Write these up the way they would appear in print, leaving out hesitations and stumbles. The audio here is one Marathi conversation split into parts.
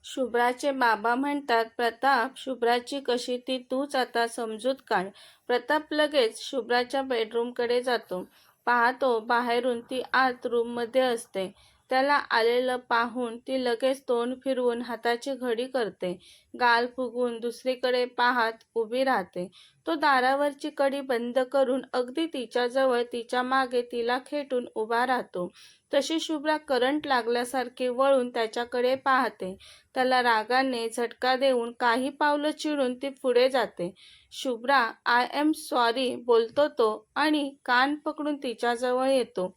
शुभ्राचे बाबा म्हणतात, प्रताप, शुभ्राची कशी ती तूच आता समजूत काढ. प्रताप लगेच शुभ्राच्या बेडरूमकडे जातो. पाहतो बाहेरून ती आत रूममध्ये असते. त्याला आलेलं पाहून ती लगेच तोंड फिरवून हाताची घडी करते. गाल फुगवून दुसरीकडे पाहत उभी राहते. तो दारावरची कडी बंद करून अगदी तिच्याजवळ तिच्या मागे तिला खेटून उभा राहतो. तशी शुभ्रा करंट लागल्यासारखी वळून त्याच्याकडे पाहते. त्याला रागाने झटका देऊन काही पावलं चिडून ती पुढे जाते. शुभ्रा, आय एम सॉरी बोलतो तो आणि कान पकडून तिच्याजवळ येतो.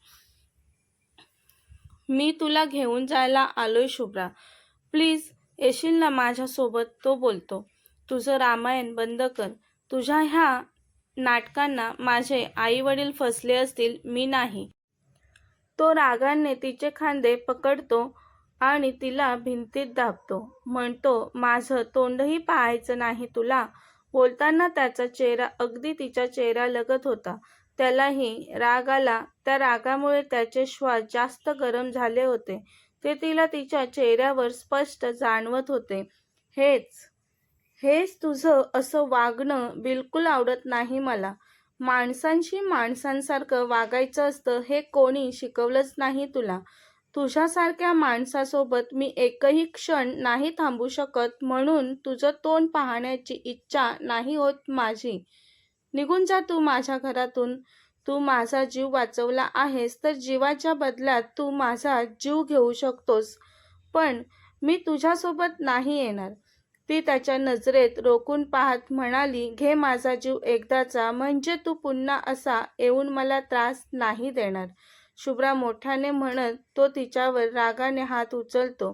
मी तुला घेऊन जायला आलोय शुभ्रा, प्लीज येशील ना माझ्यासोबत, तो बोलतो. तुझं रामायण बंद कर. तुझ्या ह्या नाटकांना माझे आई वडील फसले असतील, मी नाही. तो रागाने तिचे खांदे पकडतो आणि तिला भिंतीत दाबतो. म्हणतो, माझं तोंडही पाहायचं नाही तुला. बोलताना त्याचा चेहरा अगदी तिच्या चेहऱ्यालगत होता. त्यालाही राग आला. त्या रागामुळे त्याचे श्वास जास्त गरम झाले होते. ते तिला तिच्या चेहऱ्यावर स्पष्ट जाणवत होते. हेच हेच तुझं असं वागणं बिलकुल आवडत नाही मला. माणसांशी माणसांसारखं वागायचं असतं हे कोणी शिकवलंच नाही तुला. तुझ्यासारख्या माणसासोबत मी एकही क्षण नाही थांबू शकत, म्हणून तुझं तोंड पाहण्याची इच्छा नाही होत माझी. निघून जा तू माझ्या घरातून. तू माझा जीव वाचवला आहेस तर जीवाच्या बदल्यात तू माझा जीव घेऊ शकतोस, पण मी तुझ्यासोबत नाही येणार. ती त्याच्या नजरेत रोखून पाहत म्हणाली, घे माझा जीव एकदाचा, म्हणजे तू पुन्हा असा येऊन मला त्रास नाही देणार. शुभ्रा मोठ्याने म्हणत तो तिच्यावर रागाने हात उचलतो.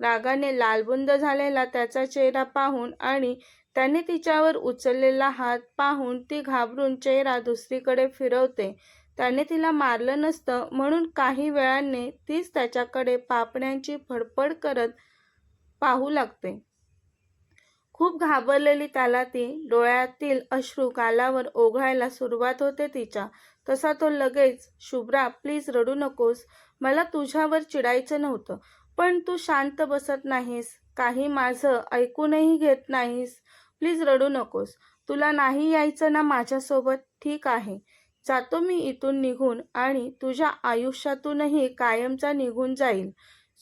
रागाने लालबुंद झालेला त्याचा चेहरा पाहून आणि त्याने तिच्यावर उचललेला हात पाहून ती घाबरून चेहरा दुसरीकडे फिरवते. त्याने तिला मारलं नसतं म्हणून काही वेळाने तीच त्याच्याकडे पापण्यांची फडफड करत पाहू लागते. खूप घाबरलेली त्याला ती, डोळ्यातील अश्रू गालावर ओघळायला सुरुवात होते तिच्या. तसा तो लगेच, शुभ्रा प्लीज रडू नकोस. मला तुझ्यावर चिडायचं नव्हतं, पण तू शांत बसत नाहीस, काही माझं ऐकूनही घेत नाहीस. प्लीज रडू नकोस. तुला नाही यायचं ना माझ्यासोबत? ठीक आहे, जातो मी इथून निघून आणि तुझ्या आयुष्यातूनही कायमचा निघून जाईल.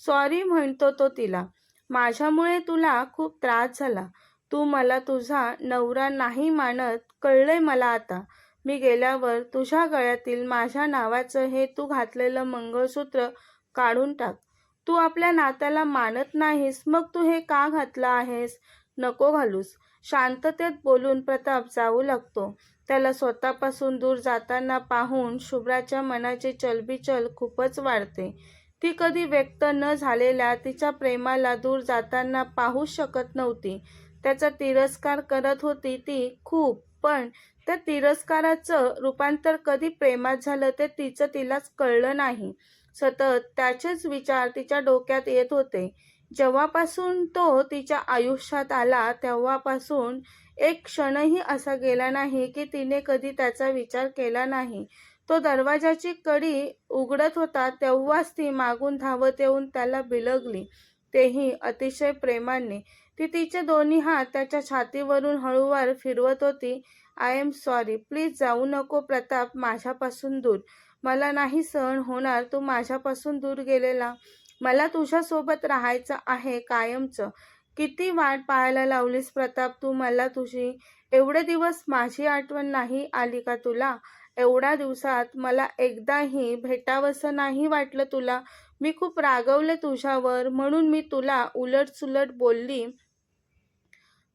सॉरी म्हणतो तो तिला. माझ्यामुळे तुला खूप त्रास झाला. तू मला तुझा नवरा नाही मानत, कळलंय मला आता. मी गेल्यावर तुझ्या गळ्यातील माझ्या नावाचं हे तू घातलेलं मंगळसूत्र काढून टाक. तू आपल्या नात्याला मानत नाहीस, मग तू हे का घातलं आहेस? नको घालूस. शांततेत बोलून प्रताप जाऊ लागतो. त्याला स्वतःपासून दूर जाताना पाहून शुभ्राच्या मनाची चलबिचल खूपच वाढते. ती कधी व्यक्त न झालेल्या तिच्या प्रेमाला दूर जाताना पाहूच शकत नव्हती. त्याचा तिरस्कार करत होती ती खूप, पण त्या तिरस्काराचं रूपांतर कधी प्रेमात झालं ते तिचं तिलाच कळलं नाही. सतत त्याचेच विचार तिच्या डोक्यात येत होते. जेव्हापासून तो तिच्या आयुष्यात आला तेव्हापासून एक क्षणही असा गेला नाही की तिने कधी त्याचा विचार केला नाही. तो दरवाजाची कडी उघडत होता तेव्हाच ती मागून धावत येऊन त्याला बिलगली, तेही अतिशय प्रेमाने. ती तिचे दोन्ही हात त्याच्या छातीवरून हळूवार फिरवत होती. आय एम सॉरी, प्लीज जाऊ नको प्रताप माझ्यापासून दूर. मला नाही सहन होणार तू माझ्यापासून दूर गेलेला. मला तुझ्यासोबत राहायचं आहे कायमचं. किती वाट पाहायला लावलीस प्रताप तू मला तुझी. एवढे दिवस माझी आठवण नाही आली का तुला? एवढ्या दिवसात मला एकदाही भेटावंसं नाही वाटलं तुला? मी खूप रागवले तुझ्यावर, म्हणून मी तुला उलटसुलट बोलली.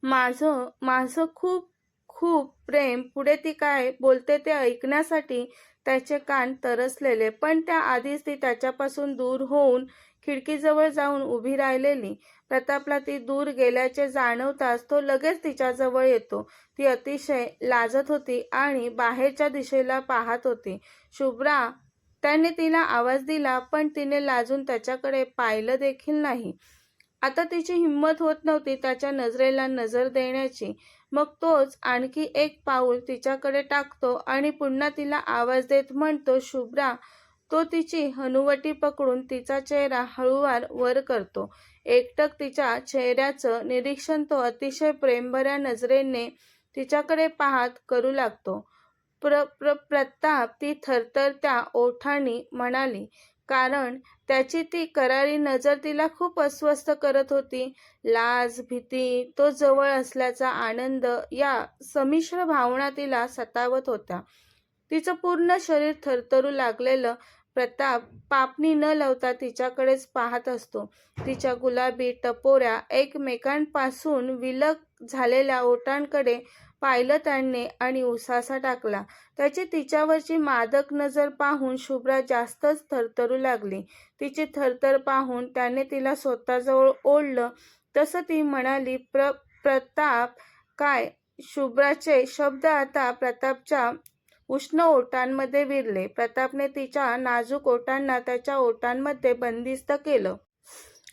माझं माझं खूप खूप प्रेम. पुढे ती काय बोलते ते ऐकण्यासाठी त्याचे कान तरसलेले, पण त्याआधीच ती त्याच्यापासून दूर होऊन खिडकीजवळ जाऊन उभी राहिलेली. प्रतापला ती दूर गेल्याचे जाणवताच तो लगेच तिच्याजवळ येतो. ती अतिशय लाजत होती आणि बाहेरच्या दिशेला पाहत होती. शुभ्रा, त्याने तिला आवाज दिला, पण तिने लाजून त्याच्याकडे पाहिलं देखील नाही. आता तिची हिंमत होत नव्हती त्याच्या नजरेला नजर देण्याची. मग तोच आणखी एक पाऊल तिच्याकडे टाकतो आणि पुन्हा तिला आवाज देत म्हणतो, शुभ्रा, तो तिची हनुवटी पकडून तिचा चेहरा हळूवार वर करतो. एकटक तिच्या चेहऱ्याचं निरीक्षण तो अतिशय प्रेमभऱ्या नजरेने तिच्याकडे पाहत करू लागतो. प्रताप, ती थरथरत्या ओठांनी म्हणाली, कारण त्याची ती करारी नजर तिला खूप अस्वस्थ करत होती. लाज, भीती, तो जवळ असल्याचा आनंद या संमिश्र भावना तिला सतावत होत्या. तिचं पूर्ण शरीर थरथरू लागलेलं. प्रताप पापणी न लावता तिच्याकडेच पाहत असतो. तिच्या गुलाबी टपोऱ्या एकमेकांपासून विलग झालेल्या ओठांकडे पाहिलं त्याने आणि उसासा टाकला. त्याची तिच्यावरची मादक नजर पाहून शुभ्रा जास्तच थरथरू लागली. तिची थरथर पाहून त्याने तिला स्वतःजवळ ओढलं. तसं ती म्हणाली, प्रताप काय? शुभ्राचे शब्द आता प्रतापच्या उष्ण ओठांमध्ये विरले. प्रतापने तिच्या नाजूक ओठांना त्याच्या ओठांमध्ये बंदिस्त केलं.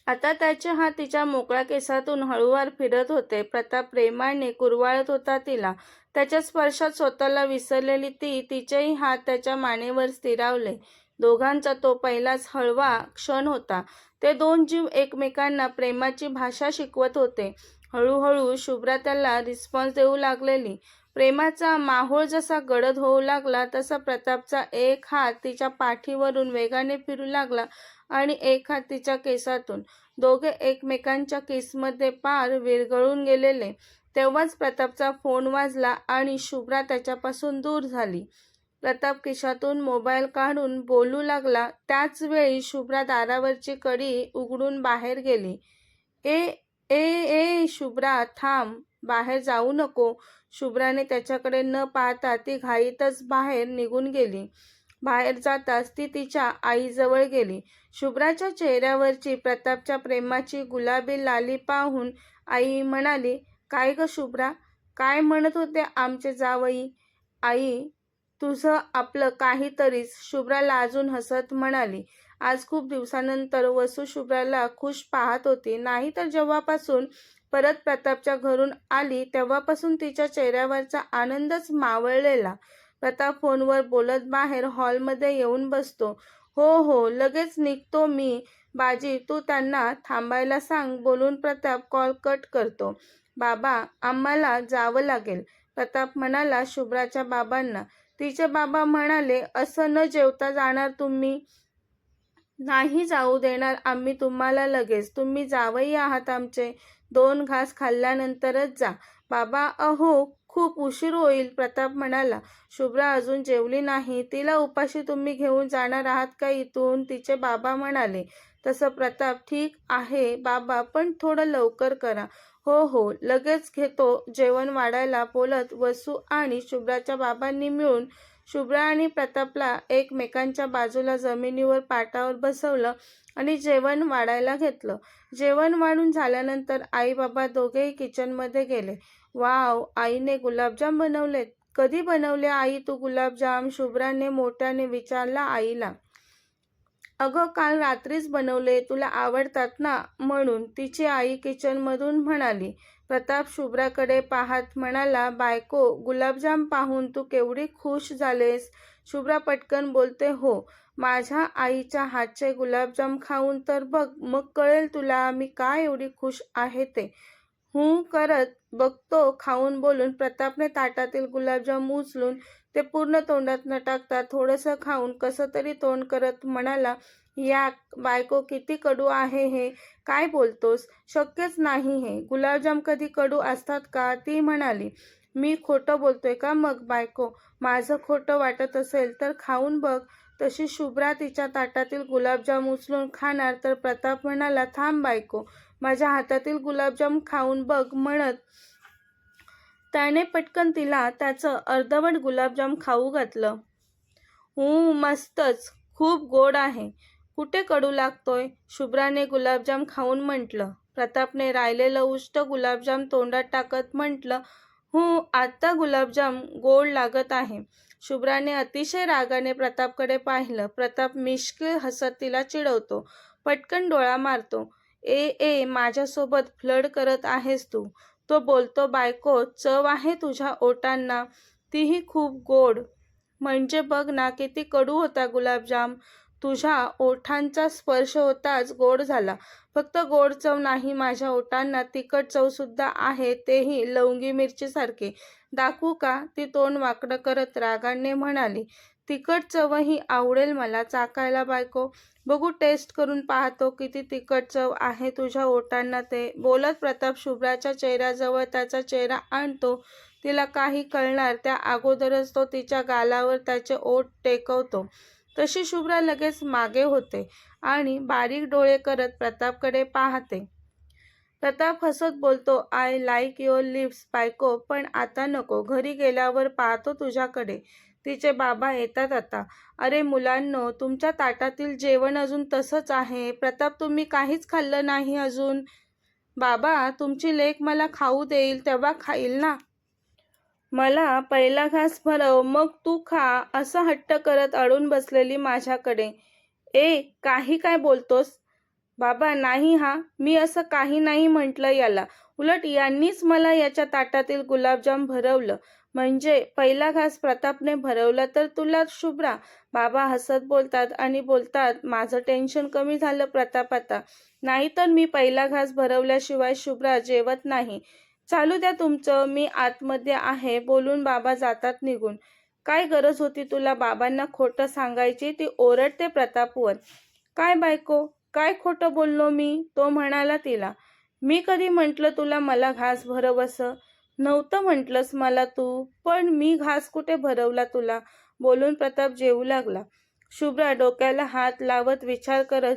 आता त्याचे हात तिच्या मोकळ्या केसातून हळूवार फिरत होते. प्रताप प्रेमाने कुरवाळत होता तिला. त्याच्या स्पर्शात स्वतःला विसरलेली ती तिचेही हात त्याच्या मानेवर स्थिरावले. दोघांचा तो पहिलाच हळवा क्षण होता. ते दोन जीव एकमेकांना प्रेमाची भाषा शिकवत होते. हळूहळू शुभ्रा त्याला रिस्पॉन्स देऊ लागलेली. प्रेमाचा माहोल जसा गडद होऊ लागला तसा प्रतापचा एक हात तिच्या पाठीवरून वेगाने फिरू लागला आणि एक हात तिच्या केसातून. दोघे एकमेकांच्या किसमध्ये पार विरघळून गेलेले. तेव्हाच प्रतापचा फोन वाजला आणि शुभ्रा त्याच्यापासून दूर झाली. प्रताप खिशातून मोबाईल काढून बोलू लागला. त्याच वेळी शुभ्रा दारावरची कडी उघडून बाहेर गेली. ए ए ए शुभ्रा, थांब, बाहेर जाऊ नको. शुभ्राने त्याच्याकडे न पाहता ती घाईतच बाहेर निघून गेली. बाहेर जाताच ती तिच्या आईजवळ गेली. शुभ्राच्या चेहऱ्यावरची प्रतापच्या प्रेमाची गुलाबी लाली पाहून आई म्हणाली, काय ग शुभ्रा, काय म्हणत होते आमचे जावई? आई, तुझं आपलं काहीतरीच, शुभ्रा लाजून हसत म्हणाली. आज खूप दिवसानंतर वसू शुभ्राला खुश पाहत होती. नाहीतर जेव्हापासून परत प्रतापच्या घरून आली तेव्हापासून तिच्या चेहऱ्यावरचा आनंदच मावळलेला. प्रताप फोनवर बोलत बाहेर हॉलमध्ये येऊन बसतो. हो, लगेच निघतो मी. बाजी, तू त्यांना थांबायला सांग. बोलून प्रताप कॉल कट करतो. बाबा, आम्हाला जावं लागेल, प्रताप म्हणाला शुभ्राच्या बाबांना. तिचे बाबा म्हणाले, असं न जेवता जाणार तुम्ही? नाही जाऊ देणार आम्ही तुम्हाला लगेच. तुम्ही जावई आहात आमचे. 2 घास खाल्ल्यानंतरच जा. बाबा, अहो, खूप उशीर होईल, प्रताप म्हणाला. शुभ्रा अजून जेवली नाही. तिला उपाशी तुम्ही घेऊन जाणार आहात का इथून? तिचे बाबा म्हणाले. तसं प्रताप, ठीक आहे बाबा, पण थोडं लवकर करा. हो, लगेच घेतो जेवण वाढायला. बोलत वसू आणि शुभ्राच्या बाबांनी मिळून शुभ्रा आणि प्रतापला एकमेकांच्या बाजूला जमिनीवर पाटावर बसवलं आणि जेवण वाढायला घेतलं. जेवण वाढून झाल्यानंतर आई बाबा दोघेही किचनमध्ये गेले. वाव, आईने गुलाबजाम बनवलेत. कधी बनवले आई तू गुलाबजाम? शुभ्राने मोठ्याने विचारला आईला. अगं, काल रात्रीच बनवले, तुला आवडतात ना म्हणून, तिची आई किचनमधून म्हणाली. प्रताप शुभ्राकडे पाहत म्हणाला, बायको, गुलाबजाम पाहून तू केवढी खुश झालेस? शुभ्रा पटकन बोलते, हो, माझ्या आईच्या हातचे गुलाबजाम खाऊन तर बघ, मग कळेल तुला मी का एवढी खुश आहे ते. करत बघतो खाऊन. बोलून प्रतापने ताटातील गुलाबजाम उचलून ते पूर्ण तोंडात न टाकता थोडंसं खाऊन कसं तरी तोंड करत म्हणाला, या बायको, किती कडू आहे हे. काय बोलतोस? शक्यच नाही हे. गुलाबजाम कधी कडू असतात का? ती म्हणाली. मी खोटं बोलतोय का मग बायको? माझं खोटं वाटत असेल तर खाऊन बघ. तशी शुभ्रा तिच्या ताटातील गुलाबजाम उचलून खाणार तर प्रताप म्हणाला, थांब बायको, माझ्या हातातील गुलाबजाम खाऊन बघ म्हणत त्याने पटकन तिला त्याचं अर्धवट गुलाबजाम खाऊ घातलं. मस्तच, खूप गोड आहे. कुठे कडू लागतोय? शुभ्राने गुलाबजाम खाऊन म्हटलं. प्रतापने राहिलेलं उष्ट गुलाबजाम तोंडात टाकत म्हटलं, आता गुलाबजाम गोड लागत आहे. शुभ्राने अतिशय रागाने प्रतापकडे पाहिलं. प्रताप मिश्किल हसत तिला चिडवतो. पटकन डोळा मारतो. माझ्यासोबत फ्लड करत आहेस तू? तो बोलतो, बायको, चव आहे तुझ्या ओठांना, तीही खूप गोड. म्हणजे बघ ना, किती कडू होता गुलाबजाम. तुझ्या ओठांचा स्पर्श होताच गोड झाला. फक्त गोड चव नाही, माझ्या ओठांना तिखट चवसुद्धा आहे, तेही लवंगी मिरचीसारखी. दाखवू का? ती तोंड वाकडं करत रागाने म्हणाली. तिखट चवही आवडेल मला चाखायला बायको. बघू, टेस्ट करून पाहतो किती तिखट चव आहे तुझ्या ओठांना ते. बोलत प्रताप शुभ्राच्या चेहऱ्याजवळ त्याचा चेहरा आणतो. तिला काही कळणार त्या अगोदरच तो तिच्या गालावर त्याचे ओठ टेकवतो. तशी शुभ्रा लगेच मागे होते आणि बारीक डोळे करत प्रतापकडे पाहते. प्रताप हसत बोलतो, आय लाईक युअर लिप्स बायको, पण आता नको. घरी गेल्यावर पाहतो तुझ्याकडे. तिचे बाबा येतात आता. अरे मुलांनो, तुमच्या ताटातील जेवण अजून तसंच आहे. प्रताप, तुम्ही काहीच खाल्लं नाही अजून. बाबा, तुमची लेक मला खाऊ देईल तेव्हा खाईल ना. मला पहिला घास भरव, मग तू खा, असं हट्ट करत अडून बसलेली माझ्याकडे. ए, काही काय बोलतोस? बाबा, नाही हा, मी असं काही नाही म्हटलं याला. उलट यांनीच मला याच्या ताटातील गुलाबजाम भरवलं. म्हणजे पहिला घास प्रतापने भरवला तर तुला शुभ्रा? बाबा हसत बोलतात आणि बोलतात, माझं टेन्शन कमी झालं प्रताप आता. नाहीतर मी पहिला घास भरवल्याशिवाय शुभ्रा जेवत नाही. चालू द्या तुमचं, मी आतमध्ये आहे, बोलून बाबा जातात निघून. काय गरज होती तुला बाबांना खोटं सांगायची? ती ओरडते प्रतापवर. काय बायको, काय खोटं बोललो मी? तो म्हणाला तिला. मी कधी म्हटलं तुला मला घास भरव असं? नव्हतं म्हटलंस मला तू, पण मी घास कुठे भरवला तुला? बोलून प्रताप जेवू लागला. शुभ्रा डोक्याला हात लावत विचार करत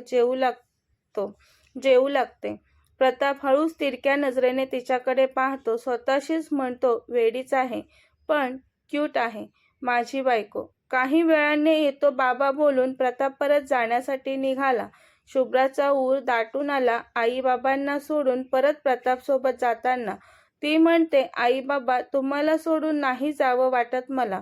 जेवू लागते. प्रताप हळूच तिरक्या नजरेने तिच्याकडे पाहतो. स्वतःशीच म्हणतो, वेडीच आहे, पण क्यूट आहे माझी बायको. काही वेळाने येतो बाबा बोलून प्रताप परत जाण्यासाठी निघाला. शुभ्राचा ऊर दाटून आला. आई बाबांना सोडून परत प्रतापसोबत जाताना ती म्हणते, आई बाबा, तुम्हाला सोडून नाही जावं वाटत मला.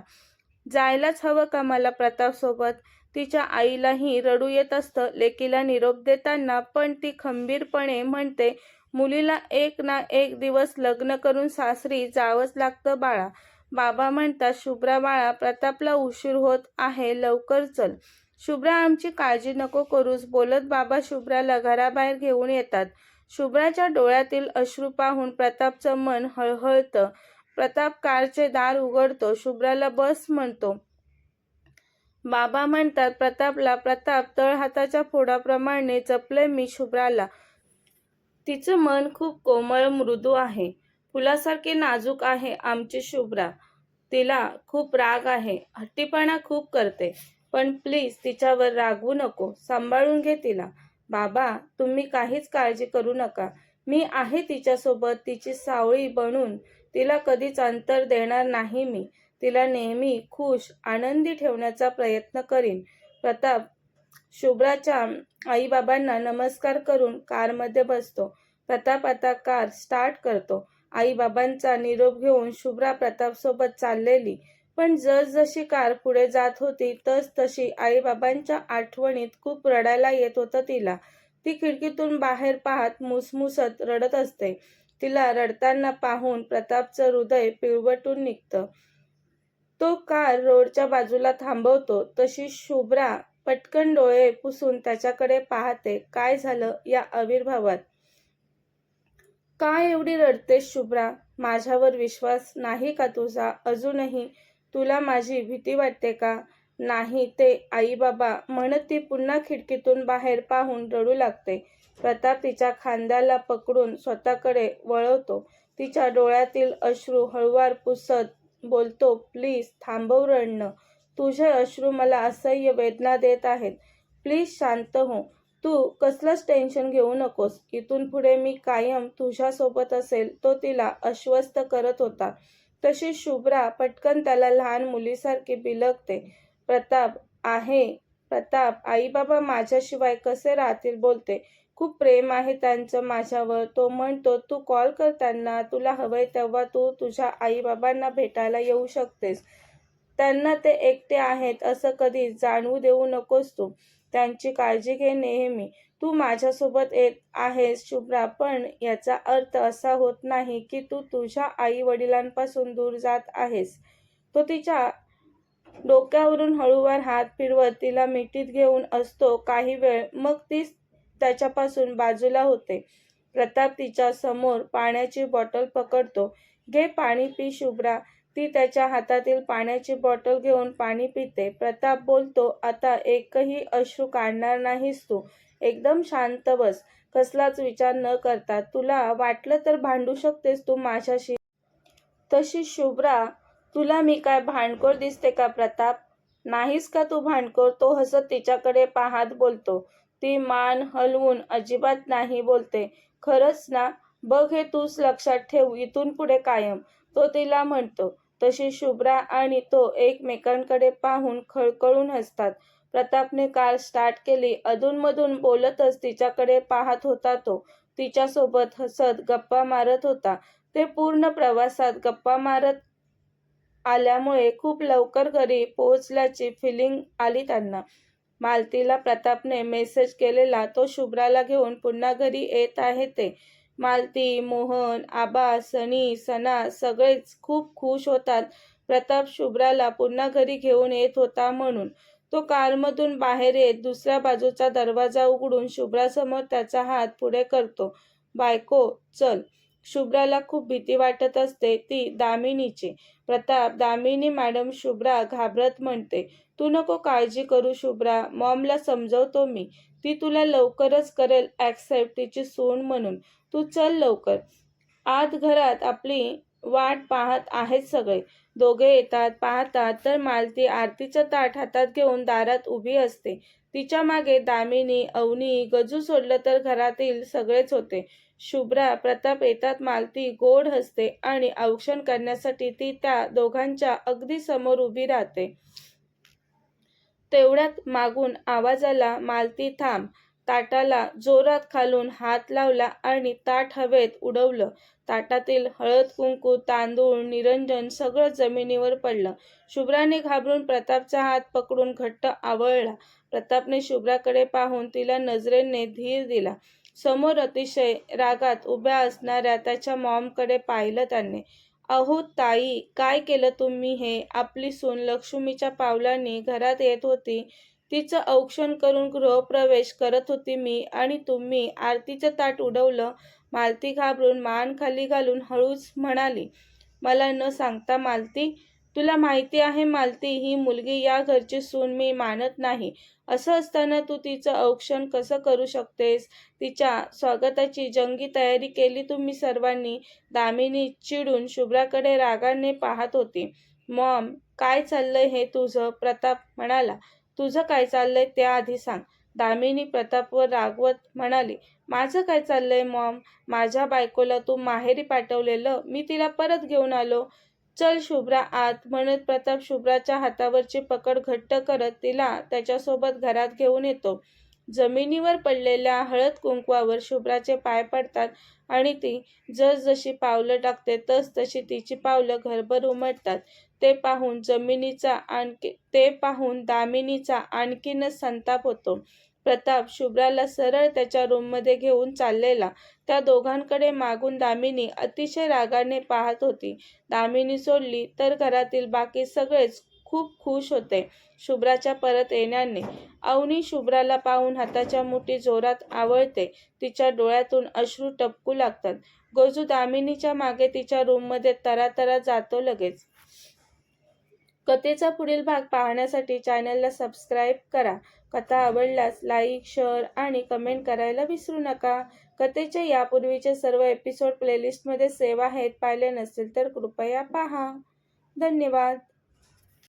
जायलाच हवं का मला प्रतापसोबत? तिच्या आईलाही रडू येत असतं लेकीला निरोप देताना, पण ती खंबीरपणे म्हणते, मुलीला एक ना एक दिवस लग्न करून सासरी जावंच लागतं बाळा. बाबा म्हणतात, शुभ्रा बाळा, प्रतापला उशीर होत आहे, लवकर चल. शुभ्रा, आमची काळजी नको करूस. बोलत बाबा शुभ्राला घराबाहेर घेऊन येतात. शुभ्राच्या डोळ्यातील अश्रू पाहून प्रतापचं मन हळहळतं. प्रताप कारचे दार उघडतो. शुभ्राला बस म्हणतो. बाबा म्हणतात प्रतापला. प्रताप तळहाताच्या फोडाप्रमाणे जपले मी शुभ्राला. तिचं मन खूप कोमळ मृदू आहे. फुलासारखी नाजूक आहे आमची शुभ्रा. तिला खूप राग आहे, हट्टीपणा खूप करते, पण प्लीज तिच्यावर रागवू नको. सांभाळून घे तिला. बाबा, तुम्ही काहीच काळजी करू नका. मी आहे तिच्यासोबत. तिची सावळी बनून तिला कधीच अंतर देणार नाही मी. तिला नेहमी खुश, आनंदी ठेवण्याचा प्रयत्न करीन. प्रताप शुभ्राच्या आईबाबांना नमस्कार करून कारमध्ये बसतो. प्रताप आता कार स्टार्ट करतो. आईबाबांचा निरोप घेऊन शुभ्रा प्रतापसोबत चाललेली. पण जसजशी कार पुढे जात होती तसतशी आईबाबांच्या आठवणीत खूप रडायला येत होतं तिला. ती खिडकीतून बाहेर पाहत मुसमुसत रडत असते. तिला रडताना पाहून प्रतापचं हृदय पिळवटून निघतं. तो कार रोडच्या बाजूला थांबवतो तशी शुभ्रा पटकन डोळे पुसून त्याच्याकडे पाहते. काय झालं या आविर्भावात? काय एवढी रडतेस शुभ्रा? माझ्यावर विश्वास नाही का तुझा अजूनही? तुला माझी भीती वाटते का? नाही ते आई बाबा, म्हणत ती पुन्हा खिडकीतून बाहेर पाहून रडू लागते. प्रताप तिच्या खांद्याला पकडून स्वतःकडे वळवतो. तिच्या डोळ्यातील अश्रू हळूवार पुसत बोलतो, प्लीज थांबव रडणं. तुझे अश्रू मला असह्य वेदना देत आहेत. प्लीज शांत हो. तू कसलंच टेन्शन घेऊ नकोस. इथून पुढे मी कायम तुझ्यासोबत असेल. तो तिला आश्वस्त करत होता. तशी शुभ्रा पटकन त्याला लहान मुलीसारखी बिलगते. प्रताप आहे. प्रताप, आई बाबा माझ्याशिवाय कसे राहतील? बोलते. खूप प्रेम आहे त्यांचं माझ्यावर. तो म्हणतो, तू कॉल कर त्यांना. तुला हवंय तेव्हा तू तुझ्या आई बाबांना भेटायला येऊ शकतेस. त्यांना ते एकटे आहेत असं कधी जाणवू देऊ नकोस तू. त्यांची काळजी घे नेहमी. तू माझ्यासोबत येत आहेस शुभ्रा, पण याचा अर्थ असा होत नाही की तू तुझ्या आई वडिलांपासून दूर जात आहेस. तो तिच्या डोक्यावरून हळूवार हात फिरवत तिला मिठीत घेऊन असतो काही वेळ, मग ती त्याच्यापासून बाजूला होते. प्रताप तिच्या समोर पाण्याची बॉटल पकडतो. घे पाणी पी शुभ्रा. ती त्याच्या हातातील पाण्याची बॉटल घेऊन पाणी पिते. प्रताप बोलतो, आता एकही अश्रू काढणार नाहीस तू. एकदम शांत बस. कसलाच विचार न करता. तुला वाटलं तर भांडू शकतेस तू माझ्याशी. तशी शुभ्रा, तुला मी काय भांडखोर दिसते का प्रताप? नाहीस का तू भांडखोर? तो हसत तिच्याकडे पाहत बोलतो. ती मान हलवून अजिबात नाही बोलते. खरंच ना? बघ हे तूच लक्षात ठेव इथून पुढे कायम, तो तिला म्हणतो. तशी शुभ्रा आणि तो एकमेकांकडे पाहून खळखळून हसतात. प्रतापने कार स्टार्ट केली. अधूनमधून बोलतच तिच्याकडे पाहत होता तो. तिच्यासोबत हसत गप्पा मारत होता. ते पूर्ण प्रवासात गप्पा मारत आल्यामुळे खूप लवकर घरी पोहोचल्याची फिलिंग आली त्यांना. मालतीला प्रतापने मेसेज केलेला तो शुभ्राला घेऊन पुन्हा घरी येत आहे ते. मालती, मोहन, आबा, सनी, सना सगळेच खूप खुश होतात प्रताप शुभ्राला पुन्हा घरी घेऊन येत होता म्हणून. तो कारमधून बाहेर येत दुसऱ्या बाजूचा दरवाजा उघडून शुभ्रासमोर त्याचा हात पुढे करतो. बायको, चल. शुभ्राला खूप भीती वाटत असते ती दामिनीची. प्रताप, दामिनी मॅडम. शुभ्रा घाबरत म्हणते. तू नको काळजी करू शुभ्रा, मॉमला समजवतो मी. ती तुला लवकरच करेल ॲक्सेप्ट तिची सून म्हणून. तू चल लवकर. आत घरात आपली वाट पाहत आहेत सगळे. दोघे येतात पाहतात तर मालती आरतीचं ताट हातात घेऊन दारात उभी असते. तिच्या मागे दामिनी, अवनी, गजू सोडलं तर घरातील सगळेच होते. शुभ्रा, प्रताप येतात मालती गोड हसते आणि औक्षण करण्यासाठी ती त्या दोघांच्या अगदी समोर उभी राहते. तेवढ्यात मागून आवाज आला, मालती थांब. ताटाला जोरात खालून हात लावला आणि ताट हवेत उडवलं. ताटातील हळद कुंकू, तांदूळ, निरंजन सगळं जमिनीवर पडलं. शुभ्राने घाबरून प्रतापचा हात पकडून घट्ट आवळला. प्रतापने शुभ्राकडे पाहून तिला नजरेने धीर दिला. समोर अतिशय रागात उभ्या असणाऱ्या त्याच्या मॉमकडे पाहिलं त्याने. अहो ताई, काय केलं तुम्ही हे? आपली सून लक्ष्मीच्या पावलांनी घरात येत होती. तिचं औक्षण करून गृहप्रवेश करत होती मी आणि तुम्ही आरतीचं ताट उडवलं. मालती घाबरून मान खाली घालून हळूच म्हणाली, मला न सांगता मालती? तुला माहिती आहे मालती, ही मुलगी या घरची सून मी मानत नाही. असं असताना तू तिचं औक्षण कसं करू शकतेस? तिच्या स्वागताची जंगी तयारी केली तुम्ही सर्वांनी. दामिनी चिडून शुभ्राकडे रागाने पाहत होती. मॉम, काय चाललंय हे तुझं? प्रताप म्हणाला. तुझं काय चाललंय ते आधी सांग. दामिनी प्रतापवर रागवत म्हणाली. माझं काय चाललंय मॉम? माझ्या बायकोला तू माहेरी पाठवलेलं, मी तिला परत घेऊन आलो. चल शुभ्रा आत, म्हणत प्रताप शुभ्राच्या हातावरची पकड घट्ट करत तिला त्याच्यासोबत घरात घेऊन येतो. जमिनीवर पडलेल्या हळद कुंकवावर शुभ्राचे पाय पडतात आणि ती जसजशी पावलं टाकते तसतशी तिची पावलं घरभर उमटतात. ते पाहून दामिनीचा आणखीनच संताप होतो. प्रताप शुभ्राला सरळ त्याच्या रूममध्ये घेऊन चाललेला. त्या दोघांकडे मागून दामिनी अतिशय रागाने पाहत होती. दामिनी सोडली तर घरातील बाकी सगळेच खूप खुश होते शुभ्राच्या परत येण्याने. अवनी शुभ्राला पाहून हाताच्या मुठी जोरात आवळते. तिच्या डोळ्यातून अश्रू टपकू लागतात. गजू दामिनीच्या मागे तिच्या रूममध्ये तरातरा जातो लगेच. कथेचा पुढील भाग पाहण्यासाठी चॅनलला सबस्क्राईब करा. कथा आवडल्यास लाईक, शेअर आणि कमेंट करायला विसरू नका. कथेचे यापूर्वीचे सर्व एपिसोड प्लेलिस्टमध्ये सेव्ह आहेत. पाहिले नसतील तर कृपया पहा. धन्यवाद.